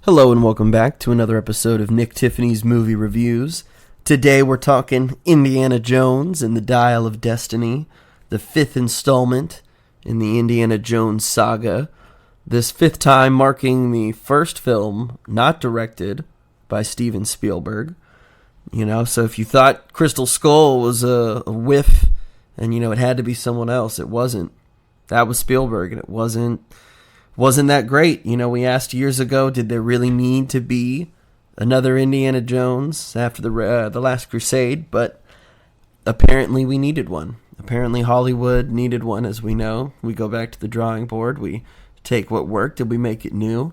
Hello and welcome back to another episode of Nick Tiffany's Movie Reviews. Today we're talking Indiana Jones and the Dial of Destiny, the fifth installment in the Indiana Jones saga. This fifth time marking the first film not directed by Steven Spielberg. So if you thought Crystal Skull was a whiff and, it had to be someone else, it wasn't. That was Spielberg, and it wasn't that great. We asked years ago, did there really need to be another Indiana Jones after the Last Crusade? But apparently we needed one. Apparently Hollywood needed one, as we know. We go back to the drawing board. We take what worked and we make it new.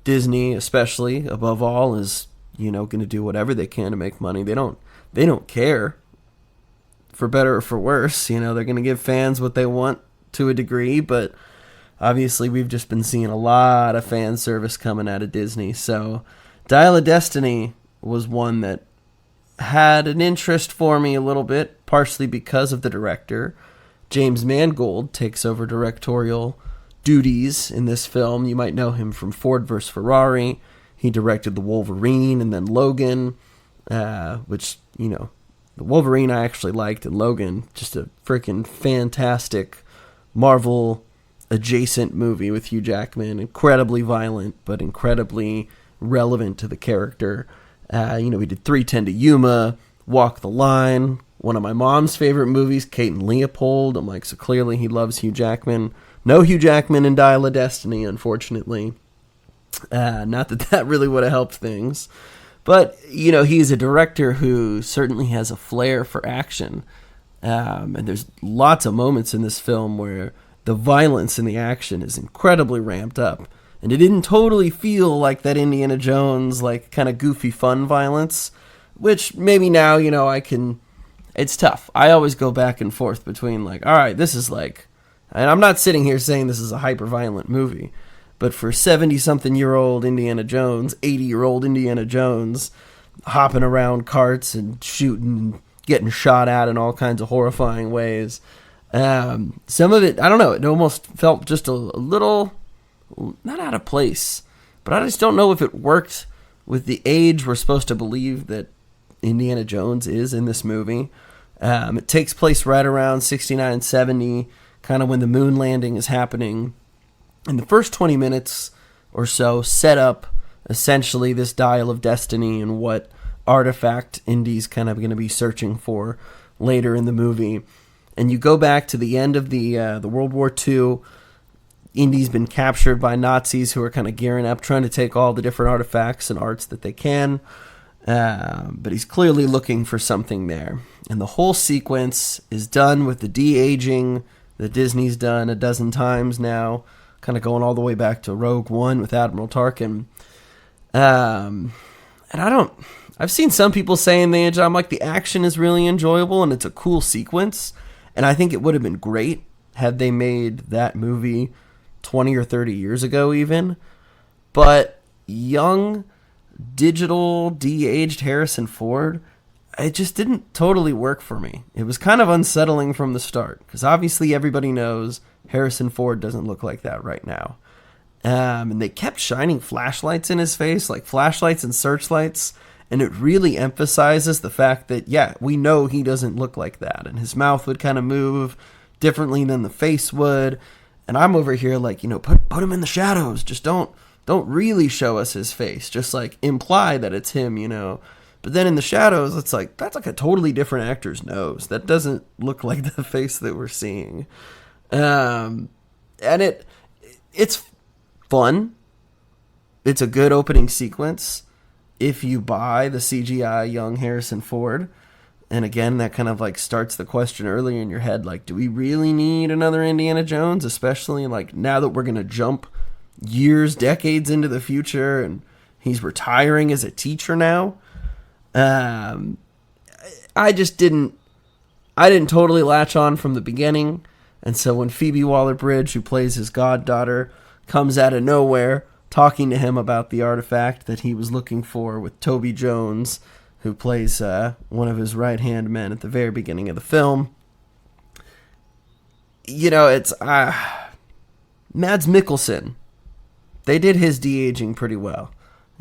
Disney, especially, above all, is, going to do whatever they can to make money. They don't care, for better or for worse. They're going to give fans what they want to a degree, but obviously, we've just been seeing a lot of fan service coming out of Disney. So, Dial of Destiny was one that had an interest for me a little bit, partially because of the director. James Mangold takes over directorial duties in this film. You might know him from Ford vs. Ferrari. He directed The Wolverine and then Logan, which, the Wolverine I actually liked, and Logan, just a freaking fantastic Marvel adjacent movie with Hugh Jackman, incredibly violent, but incredibly relevant to the character. We did 3:10 to Yuma, Walk the Line, one of my mom's favorite movies, Kate and Leopold. I'm like, so clearly he loves Hugh Jackman. No Hugh Jackman in Dial of Destiny, unfortunately. Not that really would have helped things. But, he's a director who certainly has a flair for action. And there's lots of moments in this film where the violence in the action is incredibly ramped up. And it didn't totally feel like that Indiana Jones, kind of goofy fun violence, which maybe now, it's tough. I always go back and forth between all right, this is and I'm not sitting here saying this is a hyper-violent movie, but for 70-something-year-old Indiana Jones, 80-year-old Indiana Jones, hopping around carts and shooting, getting shot at in all kinds of horrifying ways, some of it, I don't know, it almost felt just a little, not out of place, but I just don't know if it worked with the age we're supposed to believe that Indiana Jones is in this movie. It takes place right around 69, 70, kind of when the moon landing is happening. And the first 20 minutes or so set up essentially this Dial of Destiny and what artifact Indy's kind of going to be searching for later in the movie. And you go back to the end of the World War II. Indy's been captured by Nazis who are kind of gearing up, trying to take all the different artifacts and arts that they can. But he's clearly looking for something there. And the whole sequence is done with the de-aging that Disney's done a dozen times now, kind of going all the way back to Rogue One with Admiral Tarkin. And I've seen some people saying I'm like, the action is really enjoyable and it's a cool sequence. And I think it would have been great had they made that movie 20 or 30 years ago even. But young, digital, de-aged Harrison Ford, it just didn't totally work for me. It was kind of unsettling from the start, because obviously everybody knows Harrison Ford doesn't look like that right now. And they kept shining flashlights in his face, like flashlights and searchlights, and it really emphasizes the fact that, we know he doesn't look like that. And his mouth would kind of move differently than the face would. And I'm over here put him in the shadows. Just don't really show us his face. Just imply that it's him, But then in the shadows, it's that's a totally different actor's nose. That doesn't look like the face that we're seeing. And it's fun. It's a good opening sequence if you buy the CGI young Harrison Ford. And again, that kind of starts the question earlier in your head, do we really need another Indiana Jones? Especially now that we're going to jump years, decades into the future and he's retiring as a teacher now. I didn't totally latch on from the beginning. And so when Phoebe Waller-Bridge, who plays his goddaughter, comes out of nowhere talking to him about the artifact that he was looking for with Toby Jones, who plays one of his right-hand men at the very beginning of the film. It's Mads Mikkelsen. They did his de-aging pretty well.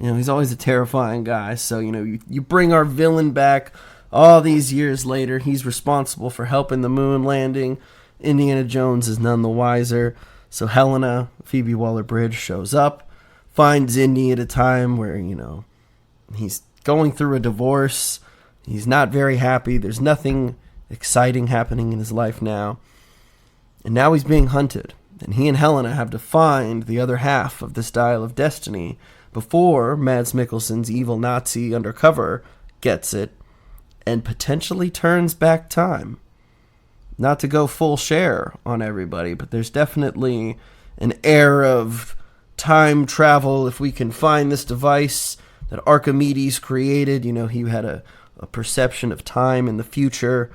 He's always a terrifying guy. So, you bring our villain back all these years later. He's responsible for helping the moon landing. Indiana Jones is none the wiser. So Helena, Phoebe Waller-Bridge, shows up, finds Indy at a time where, he's going through a divorce. He's not very happy. There's nothing exciting happening in his life now. And now he's being hunted. And he and Helena have to find the other half of this Dial of Destiny before Mads Mikkelsen's evil Nazi undercover gets it and potentially turns back time. Not to go full share on everybody, but there's definitely an air of time travel if we can find this device that Archimedes created. He had a perception of time in the future,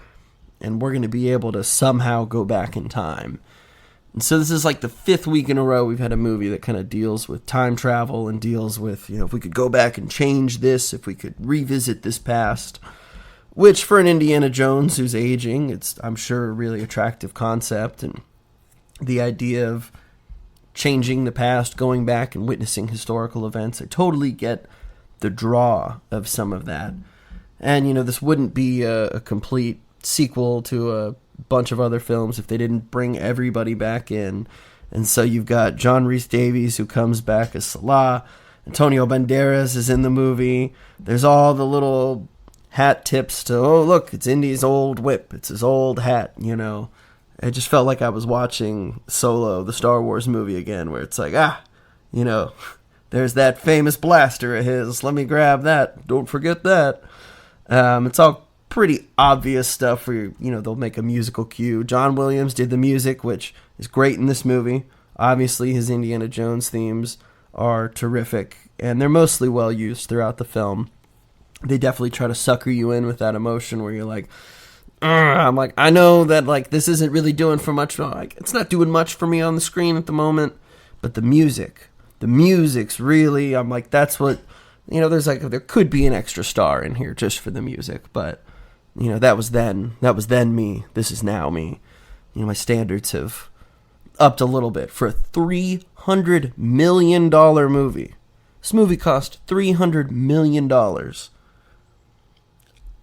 and we're going to be able to somehow go back in time. And so this is like the 5th week in a row we've had a movie that kind of deals with time travel and deals with, if we could go back and change this, if we could revisit this past. Which, for an Indiana Jones who's aging, it's, I'm sure, a really attractive concept. And the idea of changing the past, going back and witnessing historical events, I totally get the draw of some of that. And, this wouldn't be a complete sequel to a bunch of other films if they didn't bring everybody back in. And so you've got John Rhys-Davies, who comes back as Salah. Antonio Banderas is in the movie. There's all the little hat tips to, oh, look, it's Indy's old whip. It's his old hat, It just felt like I was watching Solo, the Star Wars movie again, where it's like, there's that famous blaster of his. Let me grab that. Don't forget that. It's all pretty obvious stuff where, they'll make a musical cue. John Williams did the music, which is great in this movie. Obviously, his Indiana Jones themes are terrific, and they're mostly well used throughout the film. They definitely try to sucker you in with that emotion where you're like, I'm like, I know that this isn't really doing for much. It's not doing much for me on the screen at the moment, but the music's really, I'm like, that's what, there could be an extra star in here just for the music, but that was then me. This is now me. My standards have upped a little bit for a $300 million movie. This movie cost $300 million.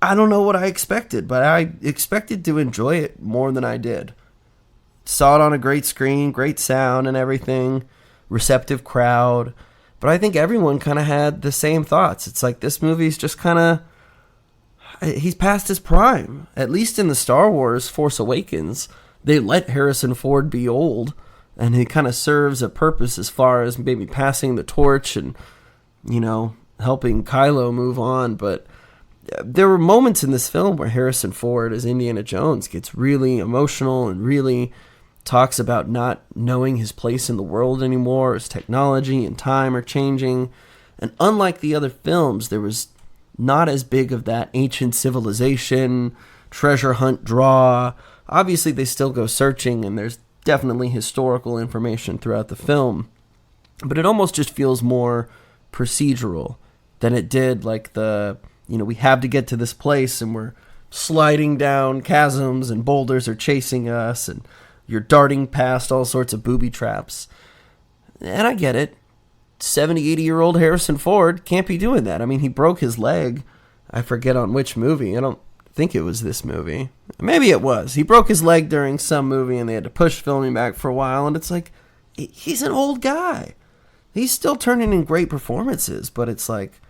I don't know what I expected, but I expected to enjoy it more than I did. Saw it on a great screen, great sound and everything, receptive crowd. But I think everyone kind of had the same thoughts. It's like this movie's just kind of, he's past his prime. At least in the Star Wars Force Awakens, they let Harrison Ford be old, and he kind of serves a purpose as far as maybe passing the torch and, helping Kylo move on. But there were moments in this film where Harrison Ford as Indiana Jones gets really emotional and really talks about not knowing his place in the world anymore as technology and time are changing. And unlike the other films, there was not as big of that ancient civilization, treasure hunt draw. Obviously, they still go searching, and there's definitely historical information throughout the film. But it almost just feels more procedural than it did we have to get to this place and we're sliding down chasms and boulders are chasing us and you're darting past all sorts of booby traps. And I get it. 70, 80-year-old Harrison Ford can't be doing that. I mean, he broke his leg. I forget on which movie. I don't think it was this movie. Maybe it was. He broke his leg during some movie and they had to push filming back for a while. And it's like, he's an old guy. He's still turning in great performances, but it's like,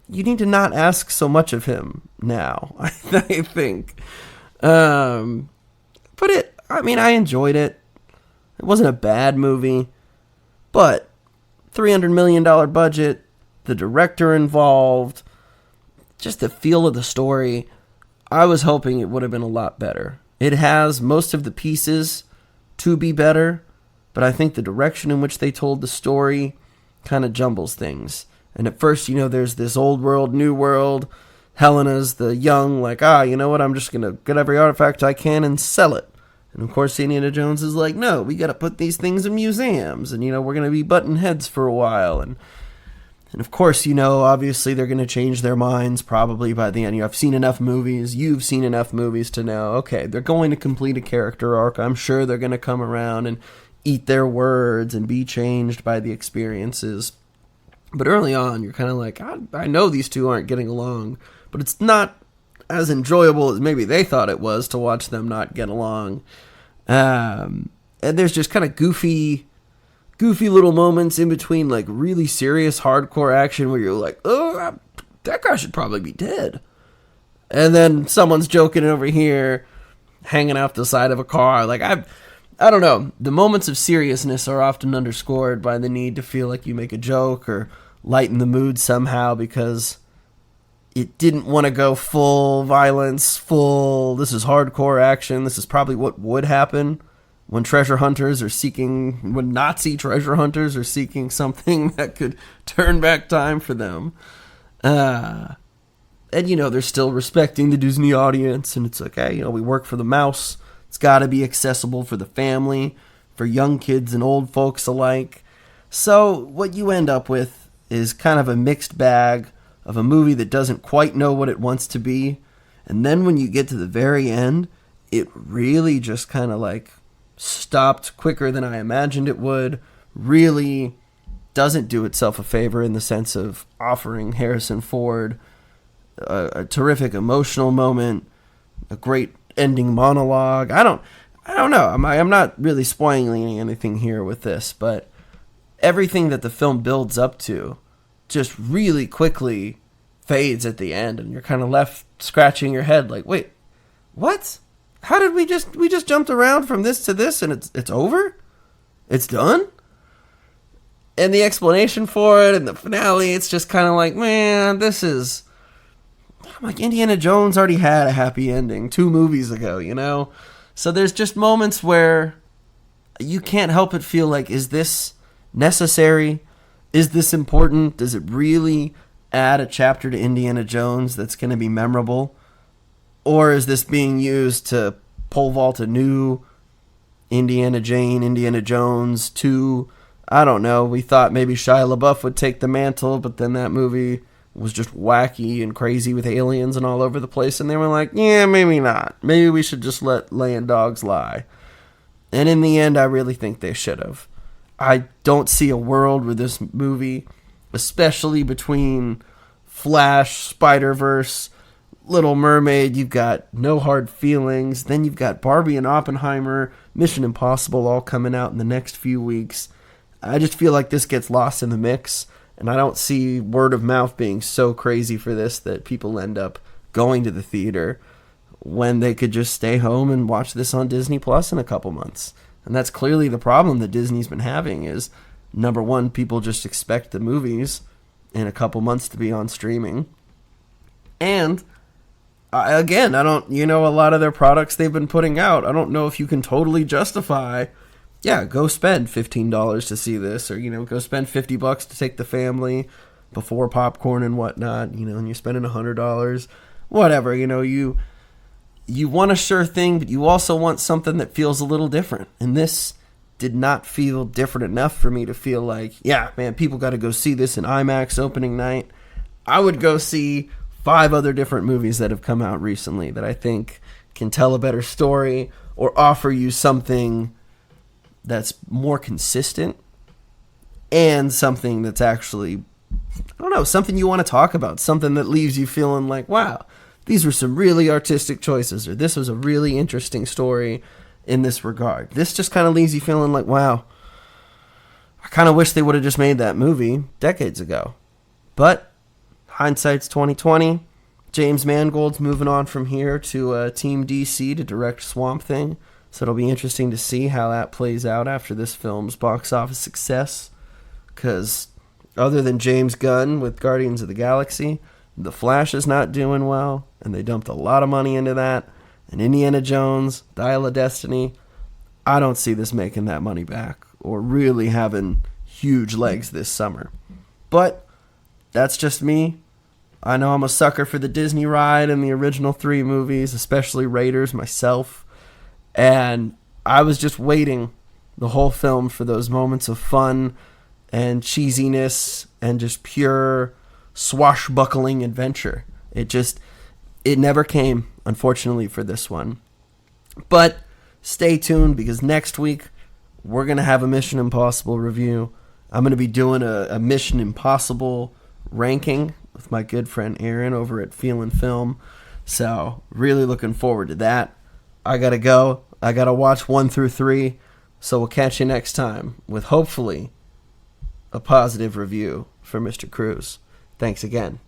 you need to not ask so much of him now, I think. But I enjoyed it. It wasn't a bad movie, but $300 million budget, the director involved, just the feel of the story, I was hoping it would have been a lot better. It has most of the pieces to be better, but I think the direction in which they told the story kind of jumbles things. And at first, there's this old world, new world. Helena's the young, I'm just going to get every artifact I can and sell it. And of course, Indiana Jones is like, no, we got to put these things in museums. And, we're going to be button heads for a while. And of course, obviously they're going to change their minds probably by the end. I've seen enough movies. You've seen enough movies to know, okay, they're going to complete a character arc. I'm sure they're going to come around and eat their words and be changed by the experiences. But early on, you're kind of like, I know these two aren't getting along, but it's not as enjoyable as maybe they thought it was to watch them not get along. And there's just kind of goofy little moments in between, like really serious hardcore action where you're like, oh, that guy should probably be dead. And then someone's joking over here, hanging off the side of a car. Like, I don't know. The moments of seriousness are often underscored by the need to feel like you make a joke or lighten the mood somehow because it didn't want to go full violence, this is hardcore action. This is probably what would happen when Nazi treasure hunters are seeking something that could turn back time for them. And, they're still respecting the Disney audience, and it's like, hey, we work for the mouse. It's got to be accessible for the family, for young kids and old folks alike. So what you end up with is kind of a mixed bag of a movie that doesn't quite know what it wants to be. And then when you get to the very end, it really just kind of like stopped quicker than I imagined it would. Really doesn't do itself a favor in the sense of offering Harrison Ford a terrific emotional moment, a great ending monologue. I don't know. I'm not really spoiling anything here with this, but everything that the film builds up to just really quickly fades at the end, and you're kind of left scratching your head like, wait, what? How did we just jumped around from this to this and it's over? It's done? And the explanation for it and the finale, it's just kind of like, man, I'm like, Indiana Jones already had a happy ending 2 movies ago, So there's just moments where you can't help but feel like, is this necessary? Is this important? Does it really add a chapter to Indiana Jones that's going to be memorable? Or is this being used to pole vault a new Indiana Jones 2? I don't know. We thought maybe Shia LaBeouf would take the mantle, but then that movie was just wacky and crazy with aliens and all over the place, and they were like, yeah, maybe not. Maybe we should just let laying dogs lie. And in the end, I really think they should have. I don't see a world where this movie, especially between Flash, Spider-Verse, Little Mermaid, you've got No Hard Feelings, then you've got Barbie and Oppenheimer, Mission Impossible all coming out in the next few weeks. I just feel like this gets lost in the mix, and I don't see word of mouth being so crazy for this that people end up going to the theater when they could just stay home and watch this on Disney Plus in a couple months. And that's clearly the problem that Disney's been having is, number one, people just expect the movies in a couple months to be on streaming. And I don't, a lot of their products they've been putting out, I don't know if you can totally justify, go spend $15 to see this, or, go spend $50 to take the family before popcorn and whatnot, and you're spending $100, whatever, you want a sure thing, but you also want something that feels a little different. And this did not feel different enough for me to feel like, yeah, man, people got to go see this in IMAX opening night. I would go see 5 other different movies that have come out recently that I think can tell a better story or offer you something that's more consistent and something that's actually, something you want to talk about, something that leaves you feeling like, wow, these were some really artistic choices, or this was a really interesting story in this regard. This just kind of leaves you feeling like, wow, I kind of wish they would have just made that movie decades ago. But hindsight's 2020. James Mangold's moving on from here to Team DC to direct Swamp Thing. So it'll be interesting to see how that plays out after this film's box office success. Because other than James Gunn with Guardians of the Galaxy, The Flash is not doing well, and they dumped a lot of money into that. And Indiana Jones, Dial of Destiny, I don't see this making that money back or really having huge legs this summer. But that's just me. I know I'm a sucker for the Disney ride and the original 3 movies, especially Raiders myself. And I was just waiting the whole film for those moments of fun and cheesiness and just pure swashbuckling adventure. It never came, unfortunately, for this one. But stay tuned, because next week we're going to have a Mission Impossible review. I'm going to be doing a Mission Impossible ranking with my good friend Aaron over at Feelin' Film. So really looking forward to that. I got to go. I got to watch 1 through 3. So we'll catch you next time with hopefully a positive review for Mr. Cruz. Thanks again.